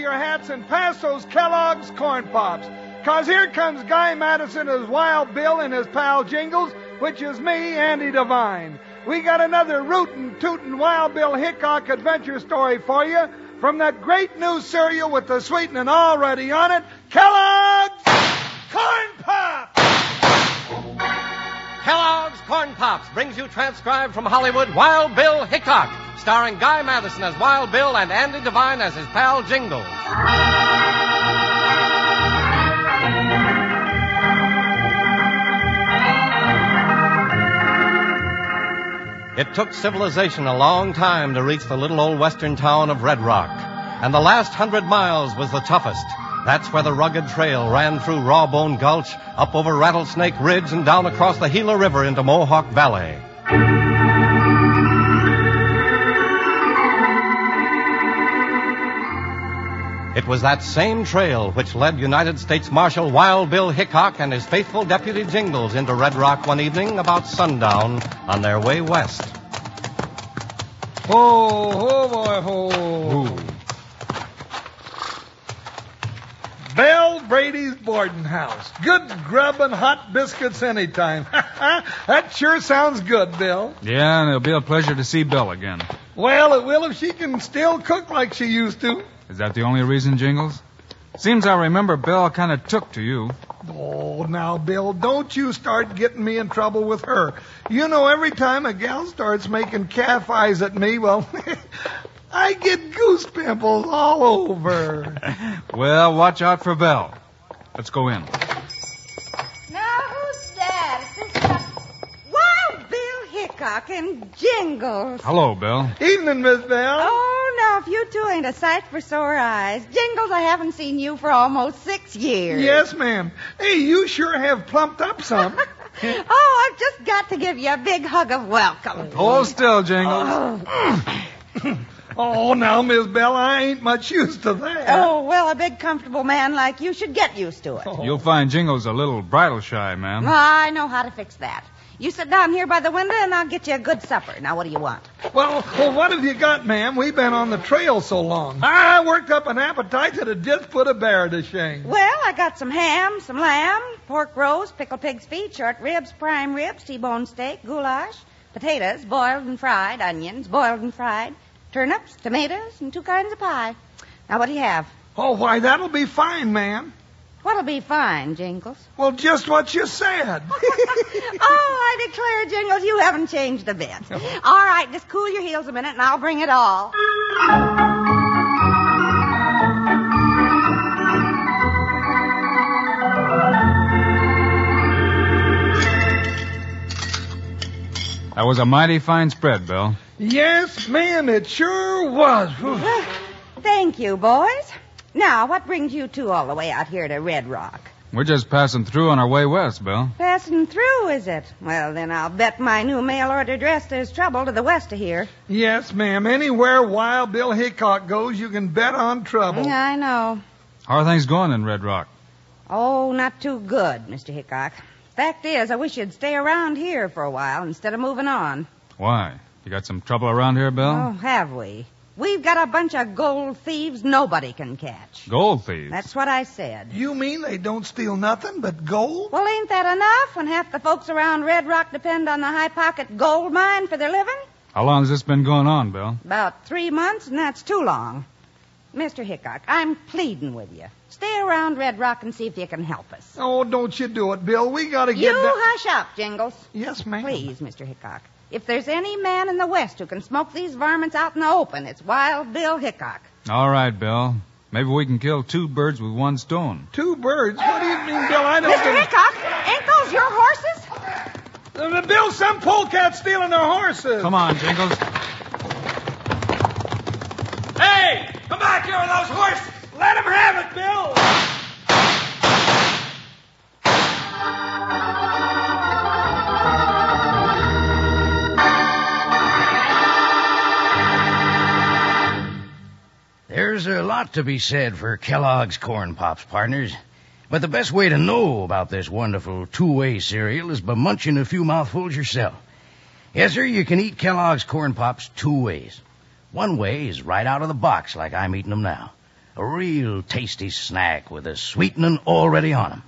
your hats and pass those Kellogg's Corn Pops. 'Cause here comes Guy Madison as Wild Bill and his pal Jingles, which is me, Andy Devine. We got another rootin', tootin' Wild Bill Hickock adventure story for you from that great new cereal with the sweetening already on it, Kellogg's Corn Pops! Kellogg's Corn Pops brings you transcribed from Hollywood Wild Bill Hickock, starring Guy Madison as Wild Bill and Andy Devine as his pal Jingles. It took civilization a long time to reach the little old western town of Red Rock, and the last 100 miles was the toughest. That's where the rugged trail ran through Rawbone Gulch, up over Rattlesnake Ridge, and down across the Gila River into Mohawk Valley. It was that same trail which led United States Marshal Wild Bill Hickock and his faithful deputy Jingles into Red Rock one evening about sundown on their way west. Ho, ho, boy, ho. Ooh. Belle Brady's boarding house. Good grub and hot biscuits anytime. That sure sounds good, Bill. Yeah, and it'll be a pleasure to see Bill again. Well, it will if she can still cook like she used to. Is that the only reason, Jingles? Seems I remember Bill kind of took to you. Oh, now, Bill, don't you start getting me in trouble with her. You know, every time a gal starts making calf eyes at me, well, I get goose pimples all over. Well, watch out for Bill. Let's go in. Now, who's that? Is this Wild Bill Hickock and Jingles? Hello, Bill. Evening, Miss Belle. Oh, no, if you two ain't a sight for sore eyes. Jingles, I haven't seen you for almost 6 years. Yes, ma'am. Hey, you sure have plumped up some. Oh, I've just got to give you a big hug of welcome. Hold still, Jingles. Oh, now, Miss Belle, I ain't much used to that. Oh, well, a big, comfortable man like you should get used to it. You'll find Jingles a little bridle shy, ma'am. I know how to fix that. You sit down here by the window, and I'll get you a good supper. Now, what do you want? Well, what have you got, ma'am? We've been on the trail so long. I worked up an appetite that'd just put a bear to shame. Well, I got some ham, some lamb, pork roast, pickled pig's feet, short ribs, prime ribs, T-bone steak, goulash, potatoes, boiled and fried, onions, boiled and fried, turnips, tomatoes, and 2 kinds of pie. Now, what do you have? Oh, why, that'll be fine, ma'am. What'll be fine, Jingles? Well, just what you said. Oh, I declare, Jingles, you haven't changed a bit. All right, just cool your heels a minute, and I'll bring it all. That was a mighty fine spread, Bill. Yes, ma'am, it sure was. Thank you, boys. Now, what brings you two all the way out here to Red Rock? We're just passing through on our way west, Bill. Passing through, is it? Well, then I'll bet my new mail order dress there's trouble to the west of here. Yes, ma'am. Anywhere Wild Bill Hickock goes, you can bet on trouble. I know. How are things going in Red Rock? Oh, not too good, Mr. Hickock. Fact is, I wish you'd stay around here for a while instead of moving on. Why? You got some trouble around here, Bill? Oh, have we? We've got a bunch of gold thieves nobody can catch. Gold thieves? That's what I said. You mean they don't steal nothing but gold? Well, ain't that enough when half the folks around Red Rock depend on the high-pocket gold mine for their living? How long has this been going on, Bill? About 3 months, and that's too long. Mr. Hickock, I'm pleading with you. Stay around Red Rock and see if you can help us. Oh, don't you do it, Bill. We gotta You get down. hush up, Jingles. Yes, ma'am. Please, Mr. Hickock. If there's any man in the West who can smoke these varmints out in the open, it's Wild Bill Hickock. All right, Bill. Maybe we can kill 2 birds with 1 stone. 2 birds? What do you mean, Bill? I don't Mr. Hickock, ain't those your horses? Bill, some polecat stealing our horses. Come on, Jingles. Hey, come back here with those horses. Let him have it, Bill. There's a lot to be said for Kellogg's Corn Pops, partners. But the best way to know about this wonderful 2-way cereal is by munching a few mouthfuls yourself. Yes, sir, you can eat Kellogg's Corn Pops 2 ways. One way is right out of the box like I'm eating them now. A real tasty snack with a sweetening already on 'em.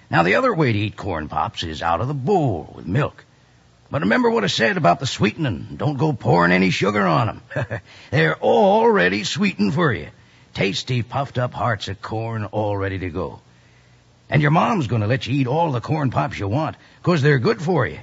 Now, the other way to eat corn pops is out of the bowl with milk. But remember what I said about the sweetening. Don't go pouring any sugar on 'em. They're already sweetened for you. Tasty, puffed-up hearts of corn all ready to go. And your mom's going to let you eat all the corn pops you want, 'cause they're good for you.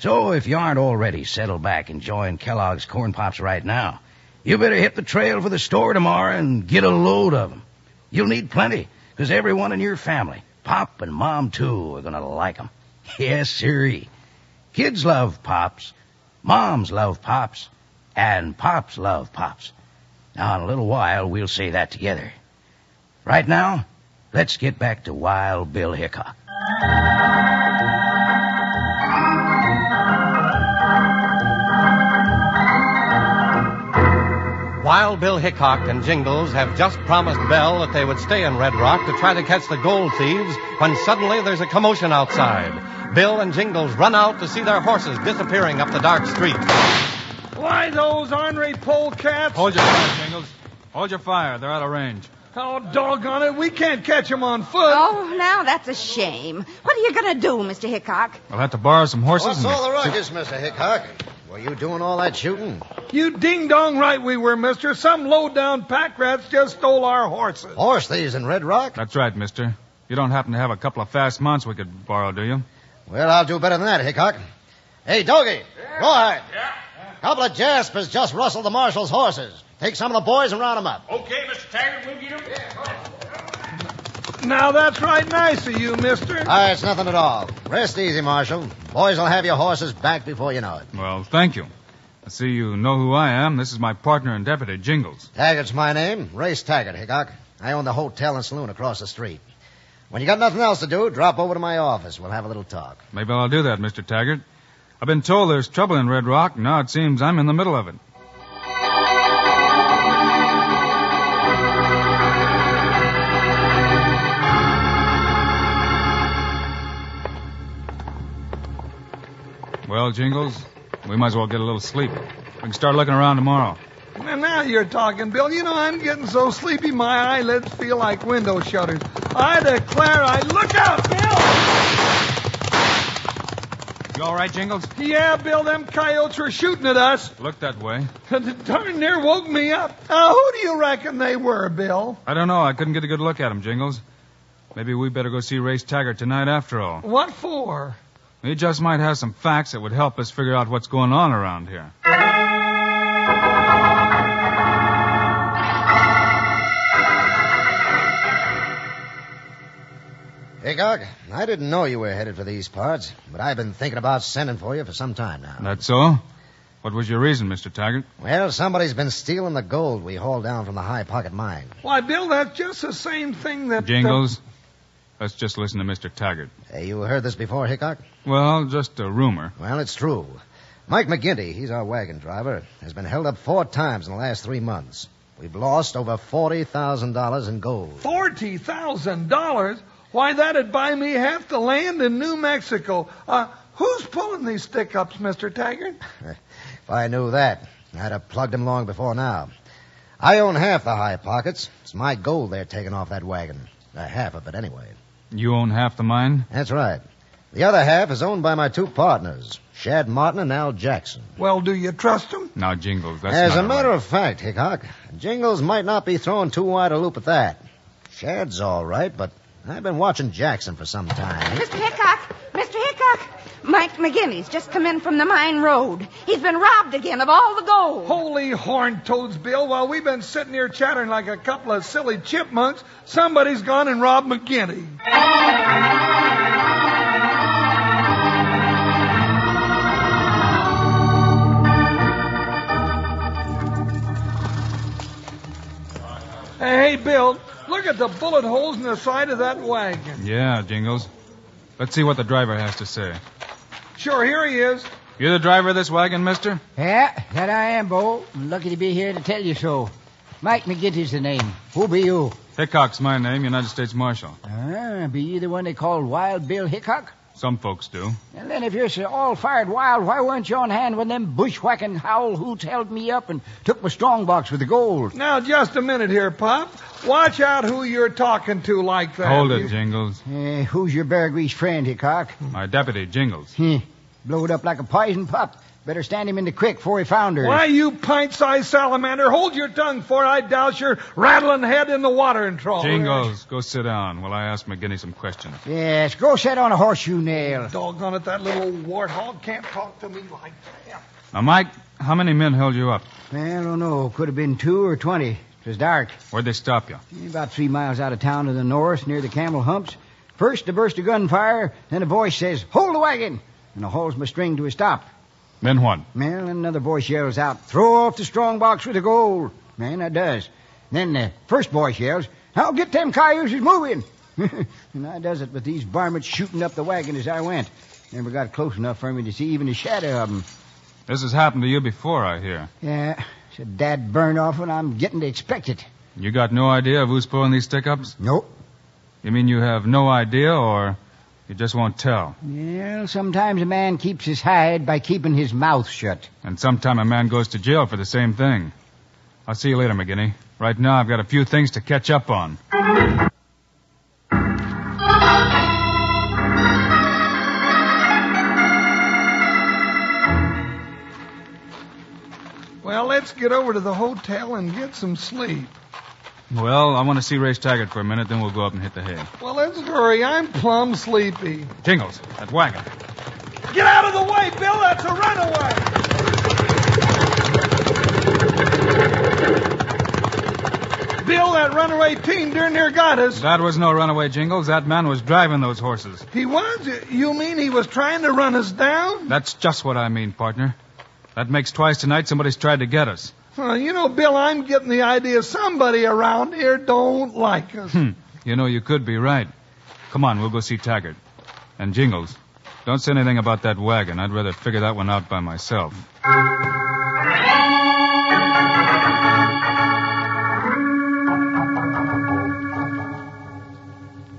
So if you aren't already settled back enjoying Kellogg's corn pops right now, you better hit the trail for the store tomorrow and get a load of 'em. You'll need plenty, 'cause everyone in your family, Pop and Mom too, are going to like 'em. Yes, sirree. Kids love Pops, Moms love Pops, and Pops love Pops. Now, in a little while, we'll say that together. Right now, let's get back to Wild Bill Hickock. Wild Bill Hickock and Jingles have just promised Belle that they would stay in Red Rock to try to catch the gold thieves when suddenly there's a commotion outside. Bill and Jingles run out to see their horses disappearing up the dark street. Why, those ornery polecats? Hold your fire, Jingles. Hold your fire. They're out of range. Oh, doggone it. We can't catch them on foot. Oh, now that's a shame. What are you going to do, Mr. Hickock? We'll have to borrow some horses. What's all the ruckus, Mr. Hickock? Were you doing all that shooting? You ding-dong right we were, mister. Some low-down pack rats just stole our horses. Horse thieves in Red Rock? That's right, mister. You don't happen to have a couple of fast mounts we could borrow, do you? Well, I'll do better than that, Hickock. Hey, Doggy, Rawhide. Yeah. Couple of Jaspers just rustled the marshal's horses. Take some of the boys and round them up. Okay, Mr. Taggart, we'll get them. Now, that's right nice of you, mister. It's nothing at all. Rest easy, Marshal. Boys will have your horses back before you know it. Well, thank you. I see you know who I am. This is my partner and deputy, Jingles. Taggart's my name. Race Taggart, Hickock. I own the hotel and saloon across the street. When you got nothing else to do, drop over to my office. We'll have a little talk. Maybe I'll do that, Mr. Taggart. I've been told there's trouble in Red Rock, and now it seems I'm in the middle of it. Well, Jingles, we might as well get a little sleep. We can start looking around tomorrow. And now you're talking, Bill. You know, I'm getting so sleepy my eyelids feel like window shutters. I declare look out, Bill! You all right, Jingles? Yeah, Bill, them coyotes were shooting at us. Look that way. Darn near woke me up. Who do you reckon they were, Bill? I don't know. I couldn't get a good look at them, Jingles. Maybe we better go see Race Taggart tonight after all. What for? He just might have some facts that would help us figure out what's going on around here. Hickock, I didn't know you were headed for these parts, but I've been thinking about sending for you for some time now. That's so? What was your reason, Mr. Taggart? Well, somebody's been stealing the gold we hauled down from the High Pocket mine. Why, Bill, that's just the same thing that... Jingles, let's just listen to Mr. Taggart. You heard this before, Hickock? Well, just a rumor. Well, it's true. Mike McGinty, he's our wagon driver, has been held up 4 times in the last 3 months. We've lost over $40,000 in gold. $40,000? Why, that'd buy me half the land in New Mexico. Who's pulling these stick-ups, Mr. Taggart? If I knew that, I'd have plugged him long before now. I own half the High Pockets. It's my gold they're taking off that wagon. Half of it, anyway. You own half the mine? That's right. The other half is owned by my 2 partners, Shad Martin and Al Jackson. Well, do you trust them? Now, Jingles, that's As not a matter right. of fact, Hickock, Jingles might not be throwing too wide a loop at that. Shad's all right, but I've been watching Jackson for some time. Mr. Hickock! Mr. Hickock! Mike McGinty's just come in from the mine road. He's been robbed again of all the gold. Holy horned toads, Bill. While we've been sitting here chattering like a couple of silly chipmunks, somebody's gone and robbed McGinty. Hey, Bill, look at the bullet holes in the side of that wagon. Yeah, Jingles. Let's see what the driver has to say. Sure, here he is. You the driver of this wagon, mister? Yeah, that I am, Bo. I'm lucky to be here to tell you so. Mike McGinty's the name. Who be you? Hickock's my name, United States Marshal. Be you the one they call Wild Bill Hickock? Some folks do. And then if you're so all-fired wild, why weren't you on hand when them bushwhacking howl hoots held me up and took my strongbox with the gold? Now, just a minute here, Pop. Watch out who you're talking to like that. Hold it, Jingles. Who's your bear grease friend, Hickock? My deputy, Jingles. Blowed up like a poison pup. Better stand him in the creek before he founders. Why, you pint-sized salamander, hold your tongue before I douse your rattling head in the watering trough. Jingles, go sit down while I ask McGinney some questions. Yes, go sit on a horseshoe nail. Doggone it, that little warthog can't talk to me like that. Now, Mike, how many men held you up? I don't know. Could have been 2 or 20. It was dark. Where'd they stop you? About 3 miles out of town to the north, near the Camel Humps. First, a burst of gunfire, then a voice says, "Hold the wagon!" And I hauls my string to a stop. Then what? Well, another voice yells out, "Throw off the strongbox with the gold." Man, that does. Then the first voice yells, "I'll get them cayuses moving." And I does it with these varmints shooting up the wagon as I went. Never got close enough for me to see even a shadow of them. This has happened to you before, I hear. Yeah, it's a dad burn off and I'm getting to expect it. You got no idea of who's pulling these stick-ups? Nope. You mean you have no idea, or you just won't tell? Well, sometimes a man keeps his hide by keeping his mouth shut. And sometime a man goes to jail for the same thing. I'll see you later, McGinney. Right now, I've got a few things to catch up on. Well, let's get over to the hotel and get some sleep. Well, I want to see Race Taggart for a minute, then we'll go up and hit the hay. Well, let's hurry. I'm plumb sleepy. Jingles, that wagon. Get out of the way, Bill. That's a runaway. Bill, that runaway team darn near got us. That was no runaway, Jingles. That man was driving those horses. He was? You mean he was trying to run us down? That's just what I mean, partner. That makes twice tonight somebody's tried to get us. Bill, I'm getting the idea somebody around here don't like us. You could be right. Come on, we'll go see Taggart. And Jingles, don't say anything about that wagon. I'd rather figure that one out by myself.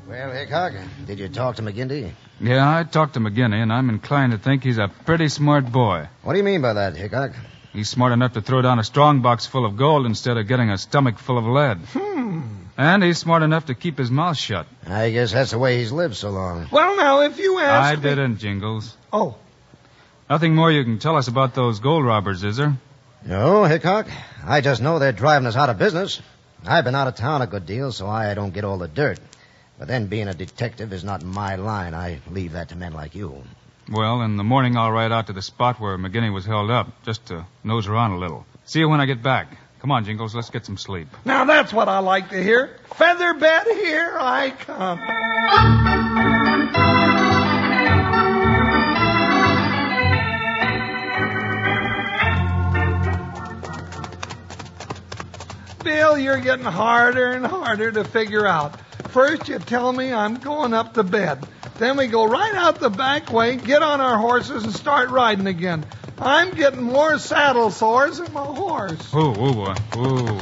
Well, Hickock, did you talk to McGinty? Yeah, I talked to McGinney, and I'm inclined to think he's a pretty smart boy. What do you mean by that, Hickock? He's smart enough to throw down a strong box full of gold instead of getting a stomach full of lead. And he's smart enough to keep his mouth shut. I guess that's the way he's lived so long. Well, now, if you ask I didn't, Jingles. Oh. Nothing more you can tell us about those gold robbers, is there? No, Hickock. I just know they're driving us out of business. I've been out of town a good deal, so I don't get all the dirt. But then being a detective is not my line. I leave that to men like you. Well, in the morning I'll ride out to the spot where McGinney was held up, just to nose around a little. See you when I get back. Come on, Jingles, let's get some sleep. Now that's what I like to hear. Feather bed, here I come. Bill, you're getting harder and harder to figure out. First, you tell me I'm going up to bed. Then we go right out the back way, get on our horses, and start riding again. I'm getting more saddle sores than my horse. Ooh.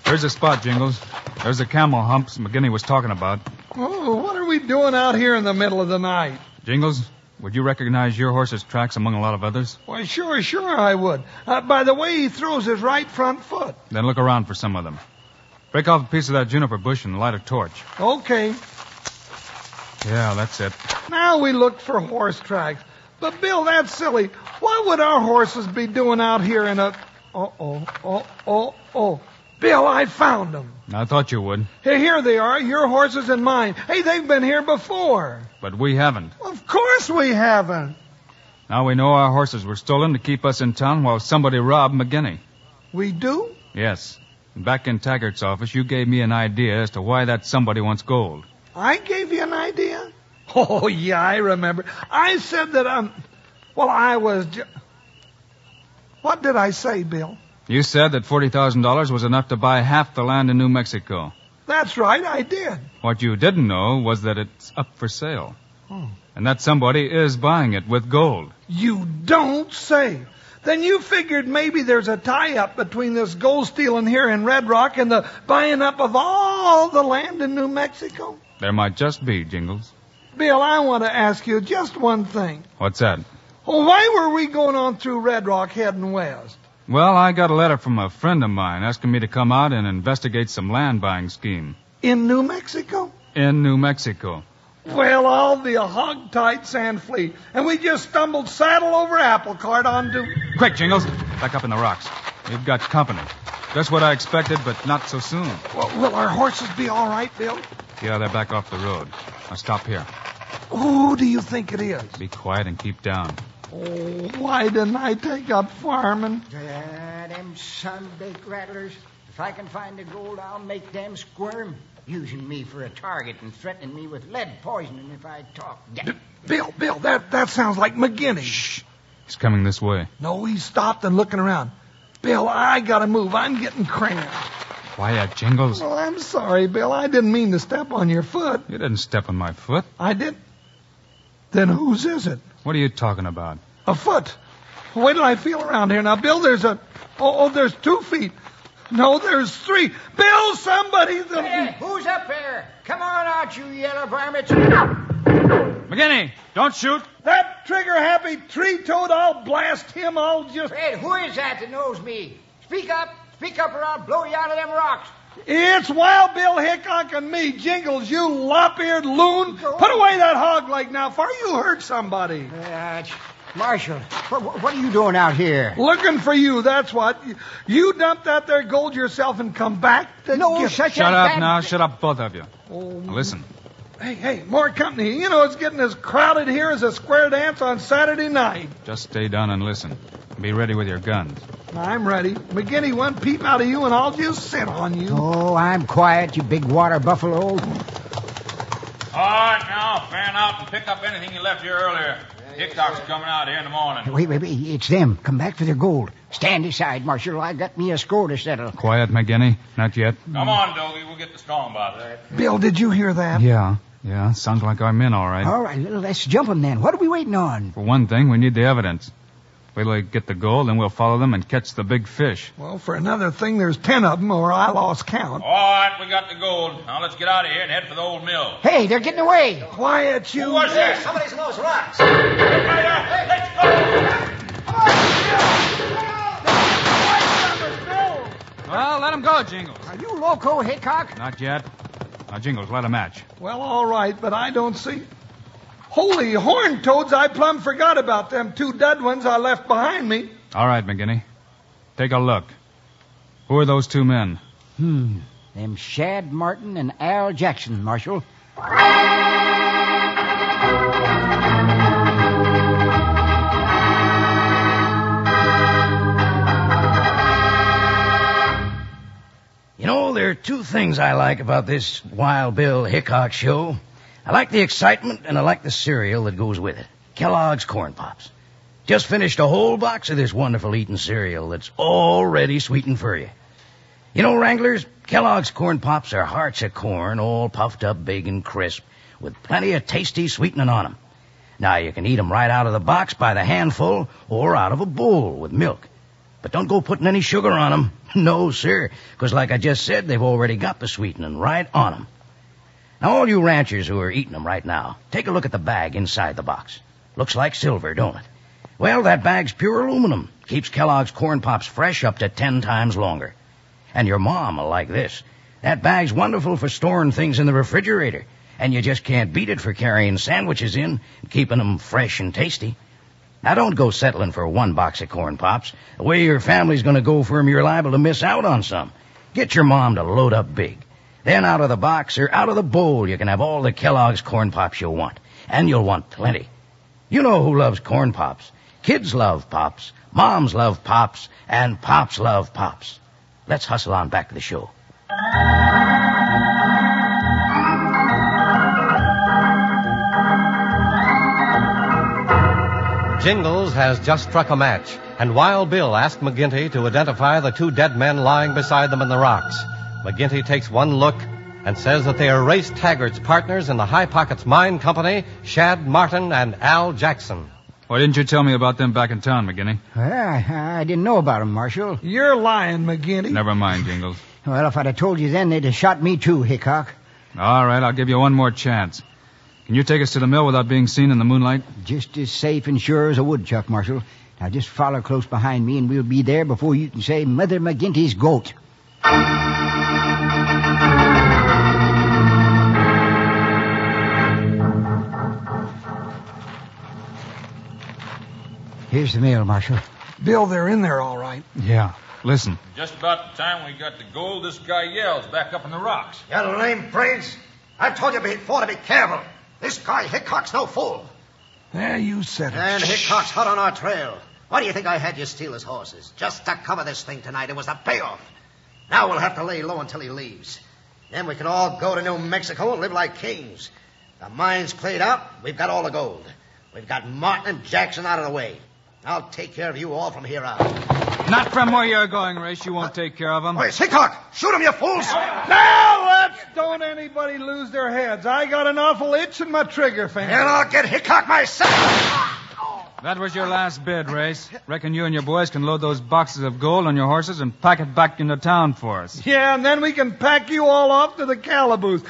There's a spot, Jingles. There's the Camel Humps McGinney was talking about. Oh, what are we doing out here in the middle of the night? Jingles, would you recognize your horse's tracks among a lot of others? Why, sure I would. By the way he throws his right front foot. Then look around for some of them. Break off a piece of that juniper bush and light a torch. Okay. Yeah, that's it. Now we look for horse tracks. But, Bill, that's silly. What would our horses be doing out here in a... Oh. Bill, I found them. I thought you would. Hey, here they are, your horses and mine. Hey, they've been here before. But we haven't. Of course we haven't. Now we know our horses were stolen to keep us in town while somebody robbed McGinney. We do? Yes. Back in Taggart's office, you gave me an idea as to why that somebody wants gold. I gave you an idea? Oh, yeah, I remember. I said that I was What did I say, Bill? You said that $40,000 was enough to buy half the land in New Mexico. That's right, I did. What you didn't know was that it's up for sale. And that somebody is buying it with gold. You don't say. Then you figured maybe there's a tie-up between this gold stealing here in Red Rock and the buying up of all the land in New Mexico? There might just be, Jingles. Bill, I want to ask you just one thing. What's that? Well, why were we going on through Red Rock heading west? Well, I got a letter from a friend of mine asking me to come out and investigate some land buying scheme. In New Mexico? In New Mexico. Well, I'll be a hog-tight sand flea. And we just stumbled saddle over apple cart onto... Quick, Jingles. Back up in the rocks. You've got company. Just what I expected, but not so soon. Well, will our horses be all right, Bill? Yeah, they're back off the road. Now stop here. Who do you think it is? Be quiet and keep down. Oh, why didn't I take up farming? Them sun-baked rattlers. If I can find the gold, I'll make them squirm. Using me for a target and threatening me with lead poisoning if I talk. Bill, that sounds like McGinney. Shh. He's coming this way. No, he stopped and looking around. Bill, I gotta move. I'm getting cramped. Quiet, Jingles. Well, I'm sorry, Bill. I didn't mean to step on your foot. You didn't step on my foot. I did? Then whose is it? What are you talking about? A foot. Wait till I feel around here. Now, Bill, there's there's 2 feet. No, there's 3. Bill, somebody... Hey, who's up there? Come on out, you yellow varmints. McGinney, don't shoot. That trigger-happy tree-toad, I'll blast him. I'll just... Fred, who is that knows me? Speak up or I'll blow you out of them rocks. It's Wild Bill Hickock and me, Jingles, you lop-eared loon. Put away that hog leg now, for you hurt somebody. Marshal, what are you doing out here? Looking for you, that's what. You dumped that there gold yourself and come back to get... Shut up now. Shut up, both of you. Now listen. Hey, more company. You know, it's getting as crowded here as a square dance on Saturday night. Just stay down and listen. Be ready with your guns. I'm ready. McGinney, one peep out of you and I'll just sit on you. Oh, I'm quiet, you big water buffalo. All right, now, fan out and pick up anything you left here earlier. Hickock's coming out here in the morning. Wait, it's them. Come back for their gold. Stand aside, Marshal. I got me a score to settle. Quiet, McGinney. Not yet. Come on, Doggy. We'll get the strong box. Bill, did you hear that? Yeah. Sounds like I'm in, all right. All right, let's jump them then. What are we waiting on? For one thing, we need the evidence. Wait till they get the gold, then we'll follow them and catch the big fish. Well, for another thing, there's 10 of them, or I lost count. All right, we got the gold. Now let's get out of here and head for the old mill. Hey, they're getting away. Quiet, you. Who was that? Somebody's in those rocks. Let's go! Well, let him go, Jingles. Are you loco, Hickock? Not yet. Now, Jingles, light a match. Well, all right, but I don't see... Holy horn toads, I plumb forgot about them 2 dead ones I left behind me. All right, McGinney. Take a look. Who are those 2 men? Them Shad Martin and Al Jackson, Marshal. You know, there are 2 things I like about this Wild Bill Hickock show. I like the excitement, and I like the cereal that goes with it. Kellogg's Corn Pops. Just finished a whole box of this wonderful eating cereal that's already sweetened for you. You know, Wranglers, Kellogg's Corn Pops are hearts of corn, all puffed up big and crisp, with plenty of tasty sweetening on them. Now, you can eat them right out of the box by the handful or out of a bowl with milk. But don't go putting any sugar on them. No, sir, because like I just said, they've already got the sweetening right on them. Now, all you ranchers who are eating them right now, take a look at the bag inside the box. Looks like silver, don't it? Well, that bag's pure aluminum. Keeps Kellogg's Corn Pops fresh up to 10 times longer. And your mom will like this. That bag's wonderful for storing things in the refrigerator, and you just can't beat it for carrying sandwiches in and keeping them fresh and tasty. Now, don't go settling for 1 box of Corn Pops. The way your family's going to go for 'em, you're liable to miss out on some. Get your mom to load up big. Then out of the box or out of the bowl, you can have all the Kellogg's Corn Pops you'll want. And you'll want plenty. You know who loves Corn Pops. Kids love Pops, moms love Pops, and Pops love Pops. Let's hustle on back to the show. Jingles has just struck a match, and Wild Bill asked McGinty to identify the 2 dead men lying beside them in the rocks. McGinty takes one look and says that they are Race Taggart's partners in the High Pockets Mine Company, Shad Martin and Al Jackson. Why didn't you tell me about them back in town, McGinney? I didn't know about them, Marshal. You're lying, McGinty. Never mind, Jingles. Well, if I'd have told you then, they'd have shot me too, Hickock. All right, I'll give you one more chance. Can you take us to the mill without being seen in the moonlight? Just as safe and sure as a woodchuck, Marshal. Now just follow close behind me, and we'll be there before you can say Mother McGinty's goat. Here's the mail, Marshal. Bill, they're in there all right. Yeah. Listen. Just about the time we got the gold, this guy yells back up in the rocks. You lame brains. I've told you before to be careful. This guy Hickock's no fool. Yeah, you said it. And Hickock's hot on our trail. Why do you think I had you steal his horses? Just to cover this thing tonight. It was a payoff. Now we'll have to lay low until he leaves. Then we can all go to New Mexico and live like kings. The mine's cleared out. We've got all the gold. We've got Martin and Jackson out of the way. I'll take care of you all from here out. Not from where you're going, Race. You won't take care of them. Where's Hickock? Shoot him, you fools! Now don't anybody lose their heads. I got an awful itch in my trigger finger. And I'll get Hickock myself. That was your last bid, Race. Reckon you and your boys can load those boxes of gold on your horses and pack it back into town for us. Yeah, and then we can pack you all off to the calaboose.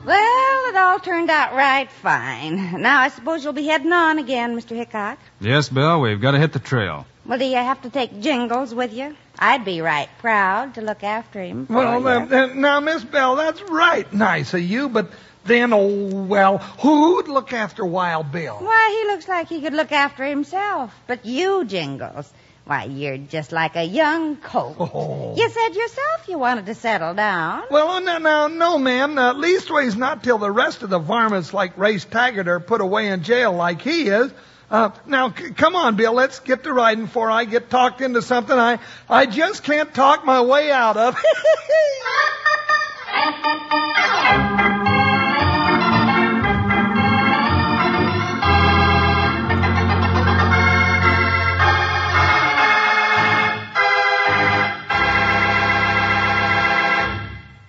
Well, it all turned out right fine. Now I suppose you'll be heading on again, Mr. Hickock. Yes, Bill, we've got to hit the trail. Well, do you have to take Jingles with you? I'd be right proud to look after him. Well, now, Miss Bell, that's right nice of you, but then, who'd look after Wild Bill? Why, he looks like he could look after himself. But you, Jingles, why, you're just like a young colt. Oh. You said yourself you wanted to settle down. Well, no, ma'am. Leastways not till the rest of the varmints like Race Taggart are put away in jail like he is. Now, come on, Bill, let's get to riding before I get talked into something I just can't talk my way out of.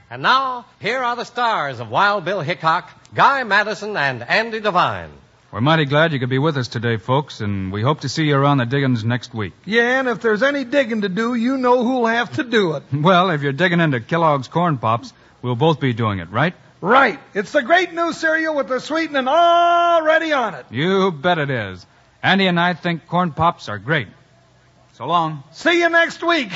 And now, here are the stars of Wild Bill Hickock, Guy Madison, and Andy Devine. We're mighty glad you could be with us today, folks, and we hope to see you around the diggings next week. Yeah, and if there's any digging to do, you know who'll have to do it. Well, if you're digging into Kellogg's Corn Pops, we'll both be doing it, right? Right. It's the great new cereal with the sweetening already on it. You bet it is. Andy and I think Corn Pops are great. So long. See you next week.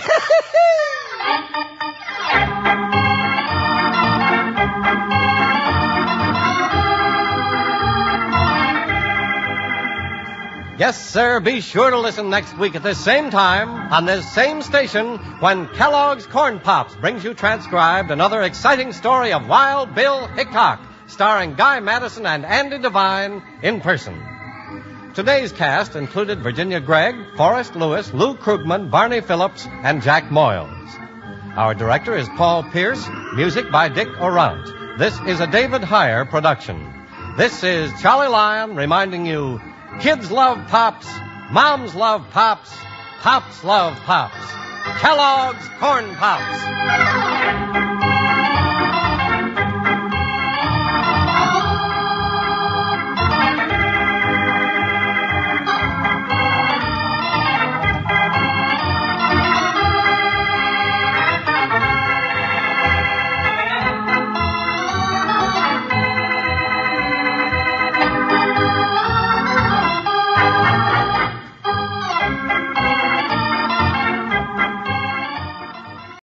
Yes, sir, be sure to listen next week at this same time on this same station when Kellogg's Corn Pops brings you transcribed another exciting story of Wild Bill Hickock, starring Guy Madison and Andy Devine in person. Today's cast included Virginia Gregg, Forrest Lewis, Lou Krugman, Barney Phillips, and Jack Moyles. Our director is Paul Pierce, music by Dick Orant. This is a David Heyer production. This is Charlie Lyon reminding you, kids love Pops, moms love Pops, Pops love Pops. Kellogg's Corn Pops.